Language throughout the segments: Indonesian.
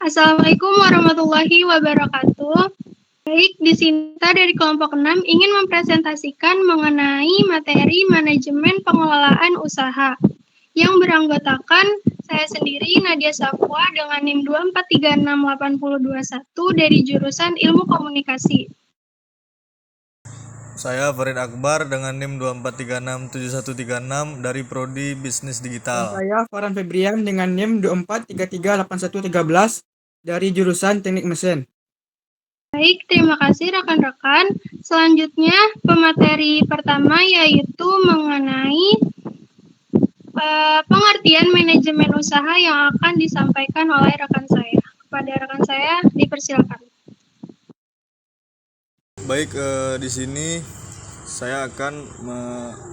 Assalamualaikum warahmatullahi wabarakatuh. Baik, di sini kita dari kelompok 6 ingin mempresentasikan mengenai materi manajemen pengelolaan usaha yang beranggotakan saya sendiri Nadia Safwa dengan NIM 2436821 dari jurusan Ilmu Komunikasi. Saya Farid Akbar dengan NIM 2436713 dari Prodi Bisnis Dan Digital. saya Farhan Febrian dengan NIM 2438113 dari jurusan Teknik Mesin. Baik, terima kasih rekan-rekan. Selanjutnya, pemateri pertama yaitu mengenai pengertian manajemen usaha yang akan disampaikan oleh rekan saya. Kepada rekan saya, dipersilakan. Baik, di sini saya akan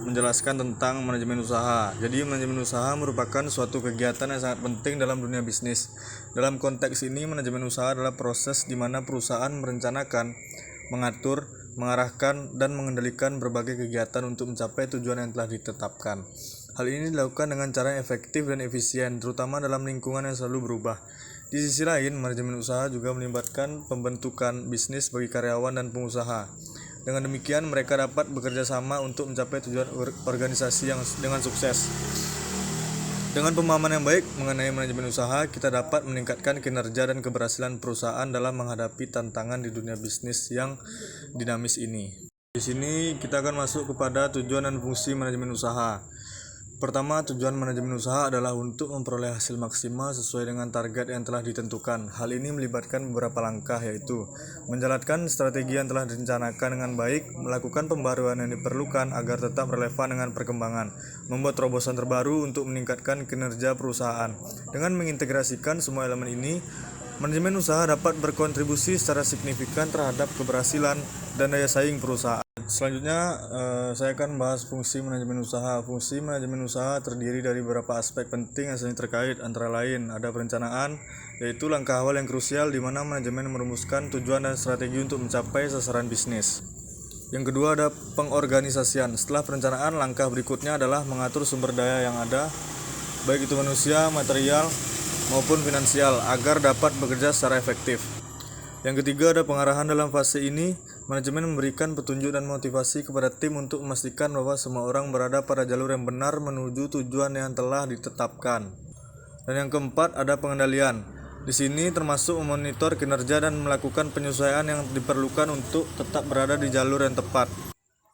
menjelaskan tentang manajemen usaha. Jadi, manajemen usaha merupakan suatu kegiatan yang sangat penting dalam dunia bisnis. Dalam konteks ini, manajemen usaha adalah proses di mana perusahaan merencanakan, mengatur, mengarahkan, dan mengendalikan berbagai kegiatan untuk mencapai tujuan yang telah ditetapkan. Hal ini dilakukan dengan cara yang efektif dan efisien, terutama dalam lingkungan yang selalu berubah. Di sisi lain, manajemen usaha juga melibatkan pembentukan bisnis bagi karyawan dan pengusaha. Dengan demikian, mereka dapat bekerja sama untuk mencapai tujuan organisasi yang dengan sukses. Dengan pemahaman yang baik mengenai manajemen usaha, kita dapat meningkatkan kinerja dan keberhasilan perusahaan dalam menghadapi tantangan di dunia bisnis yang dinamis ini. Di sini kita akan masuk kepada tujuan dan fungsi manajemen usaha. Pertama, tujuan manajemen usaha adalah untuk memperoleh hasil maksimal sesuai dengan target yang telah ditentukan. Hal ini melibatkan beberapa langkah, yaitu menjalankan strategi yang telah direncanakan dengan baik, melakukan pembaruan yang diperlukan agar tetap relevan dengan perkembangan, membuat terobosan terbaru untuk meningkatkan kinerja perusahaan. Dengan mengintegrasikan semua elemen ini, manajemen usaha dapat berkontribusi secara signifikan terhadap keberhasilan dan daya saing perusahaan. Selanjutnya, saya akan membahas fungsi manajemen usaha. Fungsi manajemen usaha terdiri dari beberapa aspek penting yang saling terkait, antara lain ada perencanaan, yaitu langkah awal yang krusial di mana manajemen merumuskan tujuan dan strategi untuk mencapai sasaran bisnis. Yang kedua ada pengorganisasian. Setelah perencanaan, langkah berikutnya adalah mengatur sumber daya yang ada, baik itu manusia, material, maupun finansial, agar dapat bekerja secara efektif. Yang ketiga ada pengarahan. Dalam fase ini, manajemen memberikan petunjuk dan motivasi kepada tim untuk memastikan bahwa semua orang berada pada jalur yang benar menuju tujuan yang telah ditetapkan. Dan yang keempat ada pengendalian. Di sini termasuk memonitor kinerja dan melakukan penyesuaian yang diperlukan untuk tetap berada di jalur yang tepat.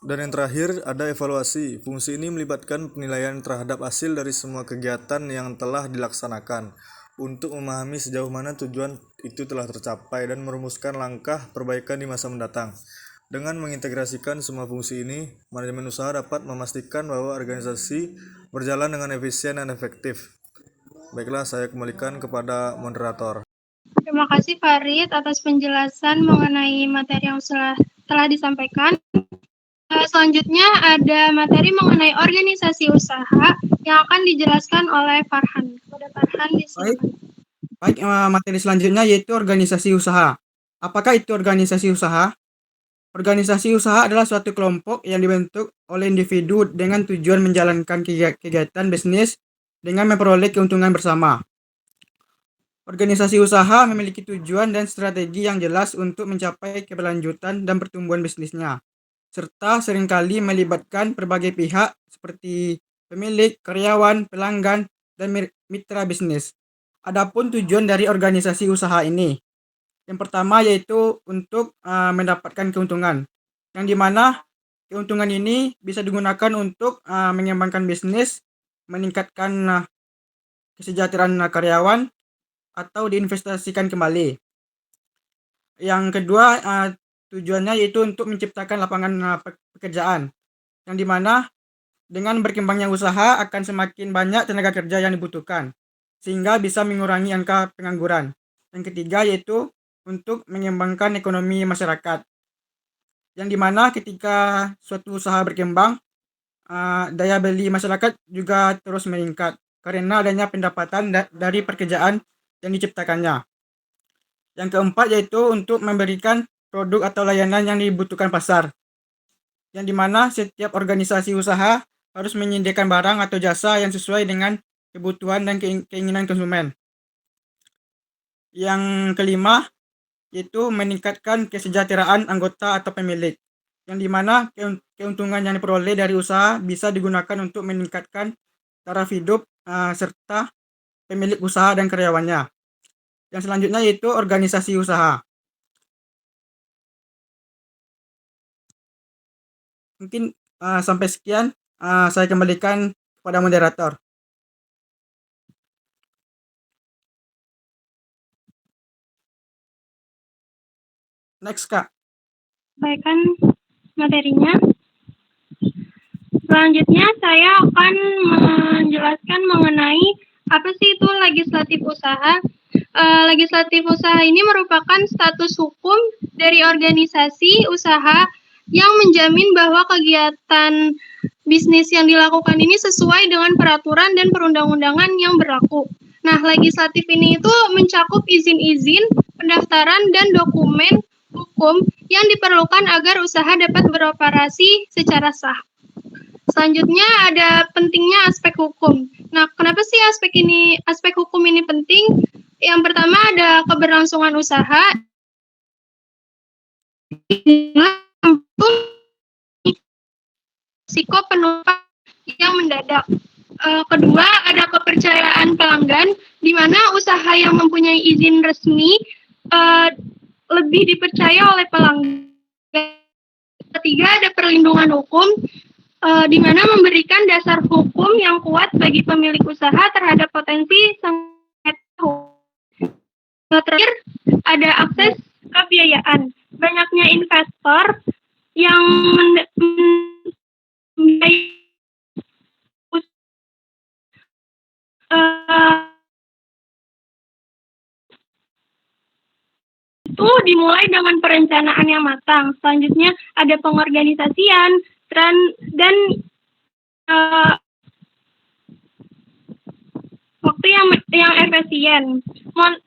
Dan yang terakhir ada evaluasi. Fungsi ini melibatkan penilaian terhadap hasil dari semua kegiatan yang telah dilaksanakan untuk memahami sejauh mana tujuan itu telah tercapai dan merumuskan langkah perbaikan di masa mendatang. Dengan mengintegrasikan semua fungsi ini, manajemen usaha dapat memastikan bahwa organisasi berjalan dengan efisien dan efektif. Baiklah, saya kembalikan kepada moderator. Terima kasih Farid atas penjelasan mengenai materi yang telah disampaikan. Selanjutnya ada materi mengenai organisasi usaha yang akan dijelaskan oleh Farhan. Kepada Farhan, disilakan. Baik, materi selanjutnya yaitu organisasi usaha. Apakah itu organisasi usaha? Organisasi usaha adalah suatu kelompok yang dibentuk oleh individu dengan tujuan menjalankan kegiatan bisnis dengan memperoleh keuntungan bersama. Organisasi usaha memiliki tujuan dan strategi yang jelas untuk mencapai keberlanjutan dan pertumbuhan bisnisnya, serta seringkali melibatkan berbagai pihak seperti pemilik, karyawan, pelanggan, dan mitra bisnis. Adapun tujuan dari organisasi usaha ini, yang pertama yaitu untuk mendapatkan keuntungan, yang dimana keuntungan ini bisa digunakan untuk mengembangkan bisnis, meningkatkan kesejahteraan karyawan, atau diinvestasikan kembali. Yang kedua, tujuannya yaitu untuk menciptakan lapangan pekerjaan, yang dimana dengan berkembangnya usaha akan semakin banyak tenaga kerja yang dibutuhkan, sehingga bisa mengurangi angka pengangguran. Yang ketiga yaitu untuk mengembangkan ekonomi masyarakat, yang dimana ketika suatu usaha berkembang, daya beli masyarakat juga terus meningkat karena adanya pendapatan dari pekerjaan yang diciptakannya. Yang keempat yaitu untuk memberikan produk atau layanan yang dibutuhkan pasar, yang dimana setiap organisasi usaha harus menyediakan barang atau jasa yang sesuai dengan kebutuhan dan keinginan konsumen. Yang kelima, yaitu meningkatkan kesejahteraan anggota atau pemilik, yang dimana keuntungan yang diperoleh dari usaha bisa digunakan untuk meningkatkan taraf hidup serta pemilik usaha dan karyawannya. Yang selanjutnya yaitu organisasi usaha. Mungkin sampai sekian, saya kembalikan kepada moderator. Next, Kak. Baikkan materinya. Selanjutnya saya akan menjelaskan mengenai apa sih itu legislatif usaha. Legislatif usaha ini merupakan status hukum dari organisasi usaha yang menjamin bahwa kegiatan bisnis yang dilakukan ini sesuai dengan peraturan dan perundang-undangan yang berlaku. Nah, legislatif ini itu mencakup izin-izin, pendaftaran, dan dokumen hukum yang diperlukan agar usaha dapat beroperasi secara sah. Selanjutnya ada pentingnya aspek hukum. Nah, kenapa sih aspek hukum ini penting? Yang pertama ada keberlangsungan usaha. Risiko penumpang yang mendadak. Kedua, ada kepercayaan pelanggan, di mana usaha yang mempunyai izin resmi lebih dipercaya oleh pelanggan. Ketiga, ada perlindungan hukum, di mana memberikan dasar hukum yang kuat bagi pemilik usaha terhadap potensi sengketa. Terakhir, ada akses kebiayaan. Banyaknya investor yang itu dimulai dengan perencanaan yang matang. Selanjutnya ada pengorganisasian dan waktu yang efisien,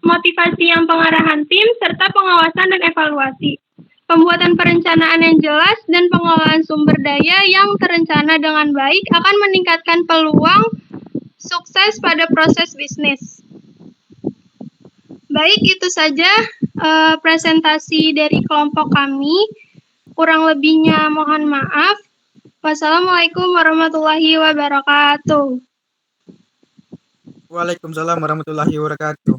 motivasi yang pengarahan tim, serta pengawasan dan evaluasi. Pembuatan perencanaan yang jelas dan pengelolaan sumber daya yang terencana dengan baik akan meningkatkan peluang sukses pada proses bisnis. Baik, itu saja presentasi dari kelompok kami. Kurang lebihnya mohon maaf. Wassalamualaikum warahmatullahi wabarakatuh. Waalaikumsalam warahmatullahi wabarakatuh.